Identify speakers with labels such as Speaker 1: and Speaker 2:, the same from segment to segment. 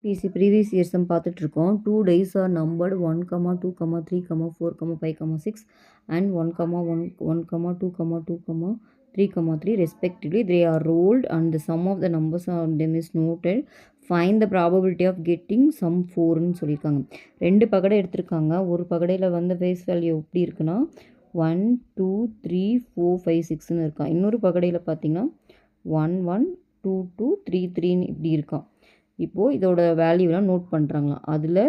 Speaker 1: PC previous years தான் பார்த்துட்ருக்கோம். 2 days are numbered 1, 2, 3, 4, 5, 6 and 1, 1, 1, 2, 2, 3, 3 respectively. They are rolled and the sum of the numbers on them is noted. Find the probability of getting sum 4ன்னு சொல்லியிருக்காங்க. 2 பகடை எடுத்திருக்காங்க. ஒரு பகடையில் வந்து face value எப்படி இருக்குன்னா 1, 2, 3, 4, 5, 6ன்னு இருக்கான். இன்னொரு பகடையில் பார்த்தீங்கன்னா 1, 1, 2, 2, 3, 3ன்னு இப்படி இருக்கான். இப்போது இதோட வேல்யூலாம் நோட் பண்ணுறாங்களாம். அதில்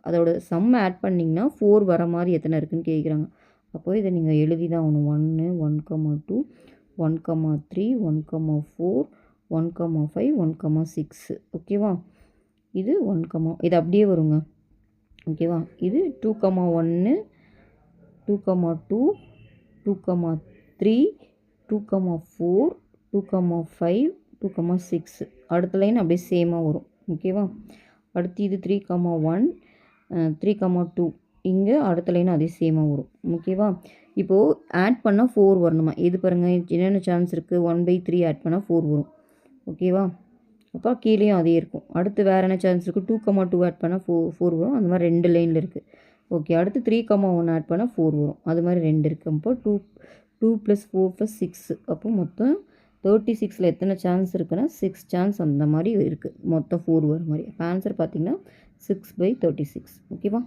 Speaker 1: அதோட சம் ஆட் பண்ணிங்கன்னா 4 வர மாதிரி எத்தனை இருக்குதுன்னு கேட்குறாங்க. அப்போது இதை நீங்கள் எழுதி தான் ஆகணும். 1, 1, 2, 1, 3, 1, 4, 1, 5, 1, 6. ஓகேவா? இது 1, இது அப்படியே வருங்க. ஓகேவா? இது 2, 1, 2, 2, 2, 3, 2, 4, 2, 5, 2, 6. அடுத்த லைன் அப்படியே சேமாக வரும். ஓகேவா? அடுத்து இது 3, 1, 3, 2. இங்கே அடுத்த லைன் அதே சேமாக வரும். ஓகேவா? இப்போது ஆட் பண்ணால் 4 வரணுமா? இது பாருங்கள் என்னென்ன சான்ஸ் இருக்குது. 1/3 ஆட் பண்ணால் 4 வரும். ஓகேவா? அப்போ கீழேயும் அதே இருக்கும். அடுத்து வேறு என்ன சான்ஸ் இருக்குது. 2, 2 ஆட் பண்ணால் 4 வரும். அந்த மாதிரி 2 லைனில் இருக்குது. ஓகே. அடுத்து 3, 1 ஆட் பண்ணால் 4 வரும். அது மாதிரி 2 இருக்குது. அப்போ 2 + 4 + 6. அப்போ மொத்தம் 36ல் எத்தனை சான்ஸ் இருக்குன்னா 6 சான்ஸ் அந்த மாதிரி இருக்குது. மொத்தம் 4 வர மாதிரி. அப்போ ஆன்சர் பார்த்திங்கன்னா 6/36. ஓகேவா?